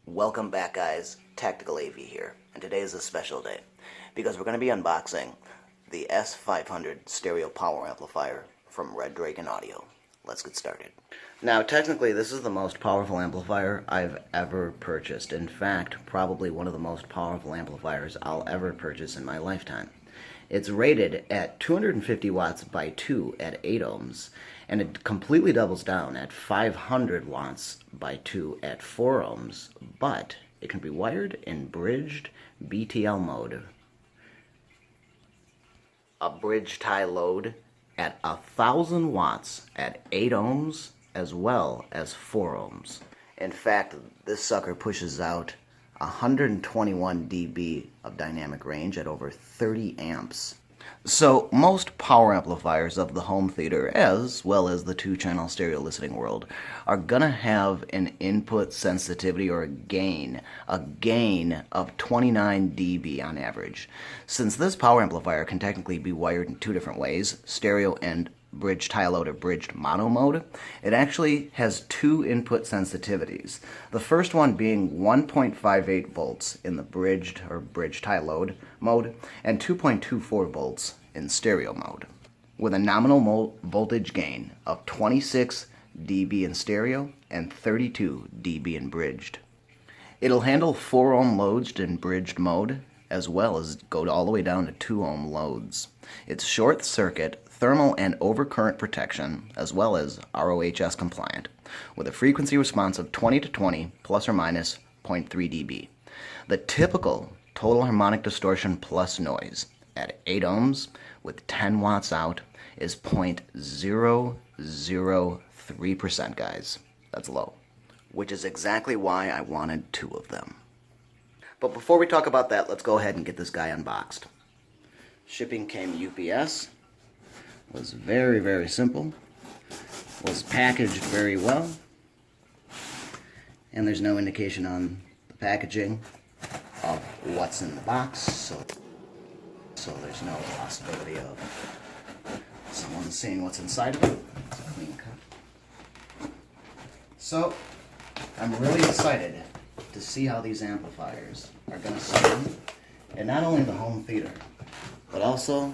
Welcome back, guys. Tactical AV here, and today is a special day because we're going to be unboxing the S500 stereo power amplifier from Red Dragon Audio. Let's get started. Now, technically, this is the most powerful amplifier I've ever purchased. In fact, probably one of the most powerful amplifiers I'll ever purchase in my lifetime. It's rated at 250 watts by 2 at 8 ohms, and it completely doubles down at 500 watts by 2 at 4 ohms, but it can be wired in bridged BTL mode. A bridge tie load at 1000 watts at 8 ohms as well as 4 ohms. In fact, this sucker pushes out 121 dB of dynamic range at over 30 amps. So most power amplifiers of the home theater, as well as the two-channel stereo listening world, are gonna have an input sensitivity or a gain of 29 dB on average. Since this power amplifier can technically be wired in two different ways, stereo and bridge tie load or bridged mono mode, it actually has two input sensitivities. The first one being 1.58 volts in the bridged or bridge tie load mode and 2.24 volts in stereo mode, with a nominal voltage gain of 26 dB in stereo and 32 dB in bridged. It'll handle 4 ohm loads in bridged mode, as well as go all the way down to 2 ohm loads. It's short circuit, thermal and overcurrent protection, as well as RoHS compliant, with a frequency response of 20 to 20 plus or minus 0.3 dB. The typical total harmonic distortion plus noise at 8 ohms with 10 watts out is 0.003%, guys. That's low, which is exactly why I wanted two of them. But before we talk about that, let's go ahead and get this guy unboxed. Shipping came UPS. Was very, very simple. Was packaged very well. And there's no indication on the packaging of what's in the box, so there's no possibility of someone seeing what's inside of it. It's a clean cut. So, I'm really excited to see how these amplifiers are going to sound in not only the home theater, but also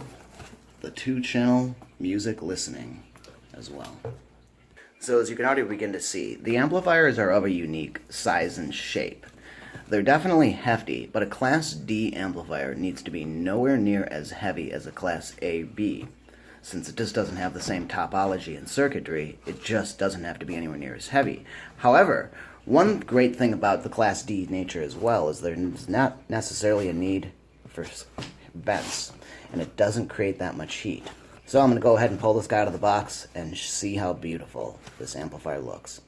the two-channel music listening as well. So as you can already begin to see, the amplifiers are of a unique size and shape. They're definitely hefty, but a Class D amplifier needs to be nowhere near as heavy as a Class AB. Since it just doesn't have the same topology and circuitry, it just doesn't have to be anywhere near as heavy. However, one great thing about the Class D nature as well is there's not necessarily a need for vents, and it doesn't create that much heat. So I'm going to go ahead and pull this guy out of the box and see how beautiful this amplifier looks.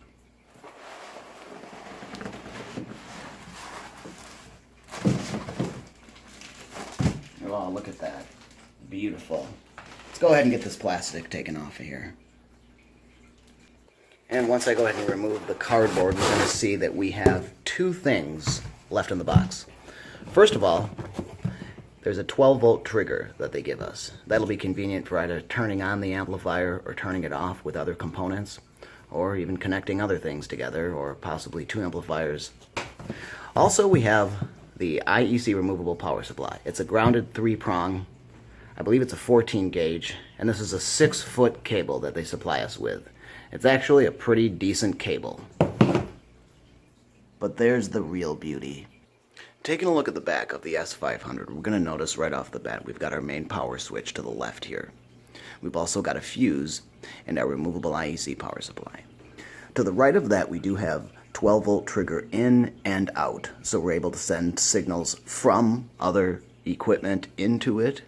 Oh, look at that. Beautiful. Let's go ahead and get this plastic taken off of here. And once I go ahead and remove the cardboard, we're going to see that we have two things left in the box. First of all, there's a 12-volt trigger that they give us. That'll be convenient for either turning on the amplifier or turning it off with other components, or even connecting other things together, or possibly two amplifiers. Also, we have the IEC removable power supply. It's a grounded 3-prong. I believe it's a 14 gauge, and this is a 6-foot cable that they supply us with. It's actually a pretty decent cable. But there's the real beauty. Taking a look at the back of the S500, we're going to notice right off the bat we've got our main power switch to the left here. We've also got a fuse and our removable IEC power supply. To the right of that, we do have 12-volt trigger in and out, so we're able to send signals from other equipment into it,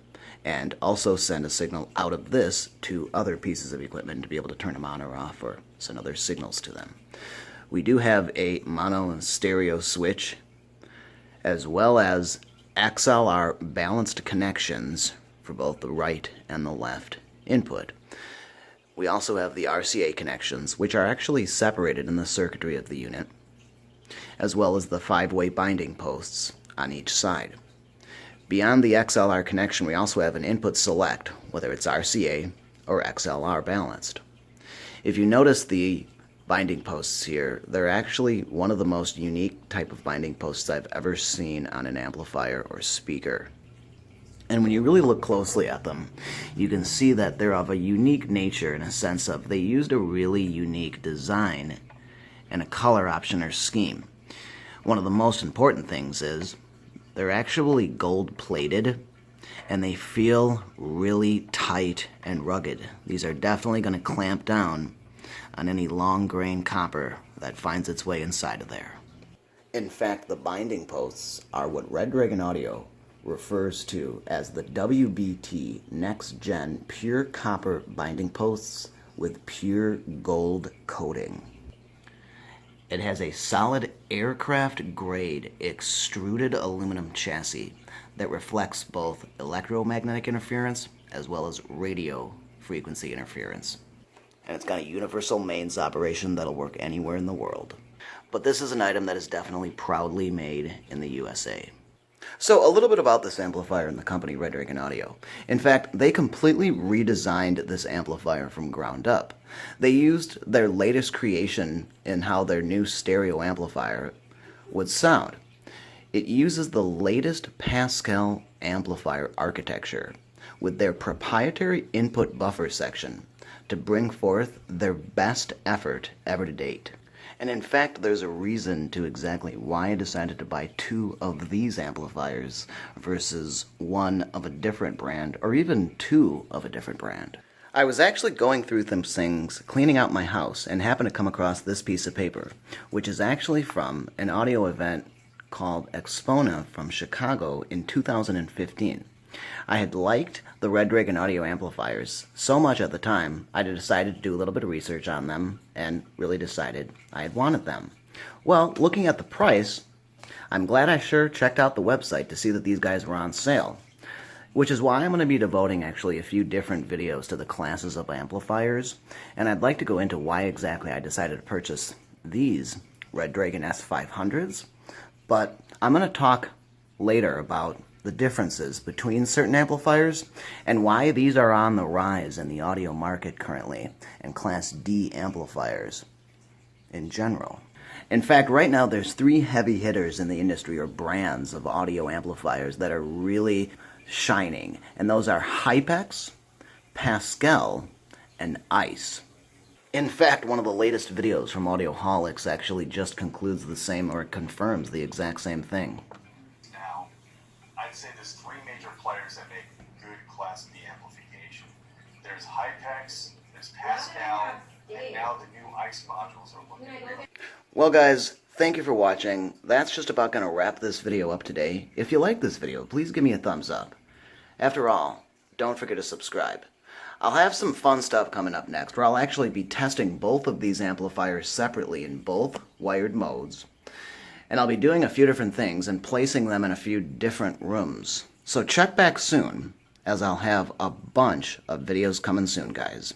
and also send a signal out of this to other pieces of equipment to be able to turn them on or off or send other signals to them. We do have a mono and stereo switch, as well as XLR balanced connections for both the right and the left input. We also have the RCA connections, which are actually separated in the circuitry of the unit, as well as the 5-way binding posts on each side. Beyond the XLR connection, we also have an input select, whether it's RCA or XLR balanced. If you notice the binding posts here. They're actually one of the most unique type of binding posts I've ever seen on an amplifier or speaker. And when you really look closely at them, you can see that they're of a unique nature in a sense of they used a really unique design and a color option or scheme. One of the most important things is they're actually gold plated and they feel really tight and rugged. These are definitely going to clamp down on any long grain copper that finds its way inside of there. In fact, the binding posts are what Red Dragon Audio refers to as the WBT Next Gen Pure Copper Binding Posts with pure gold coating. It has a solid aircraft-grade extruded aluminum chassis that reflects both electromagnetic interference as well as radio frequency interference. And it's got a universal mains operation that'll work anywhere in the world. But this is an item that is definitely proudly made in the USA. So a little bit about this amplifier and the company Red Dragon Audio. In fact, they completely redesigned this amplifier from ground up. They used their latest creation in how their new stereo amplifier would sound. It uses the latest Pascal amplifier architecture with their proprietary input buffer section to bring forth their best effort ever to date. And in fact, there's a reason to exactly why I decided to buy two of these amplifiers versus one of a different brand, or even two of a different brand. I was actually going through some things, cleaning out my house, and happened to come across this piece of paper, which is actually from an audio event called Expona from Chicago in 2015. I had liked the Red Dragon Audio amplifiers so much at the time, I decided to do a little bit of research on them and really decided I had wanted them. Well, looking at the price, I'm glad I sure checked out the website to see that these guys were on sale, which is why I'm going to be devoting actually a few different videos to the classes of amplifiers, and I'd like to go into why exactly I decided to purchase these Red Dragon S500s, but I'm going to talk later about the differences between certain amplifiers and why these are on the rise in the audio market currently, and Class D amplifiers in general. In fact, right now there's three heavy hitters in the industry, or brands of audio amplifiers that are really shining, and those are Hypex, Pascal, and Ice. In fact, one of the latest videos from Audioholics actually just concludes the same, or confirms the exact same thing. Now, I'd say there's three major players that make good Class B amplification. There's Hypex, there's Pascal, and now the new Ice modules are looking good. Well guys, thank you for watching. That's just about going to wrap this video up today. If you like this video, please give me a thumbs up. After all, don't forget to subscribe. I'll have some fun stuff coming up next, where I'll actually be testing both of these amplifiers separately in both wired modes. And I'll be doing a few different things and placing them in a few different rooms. So check back soon, as I'll have a bunch of videos coming soon, guys.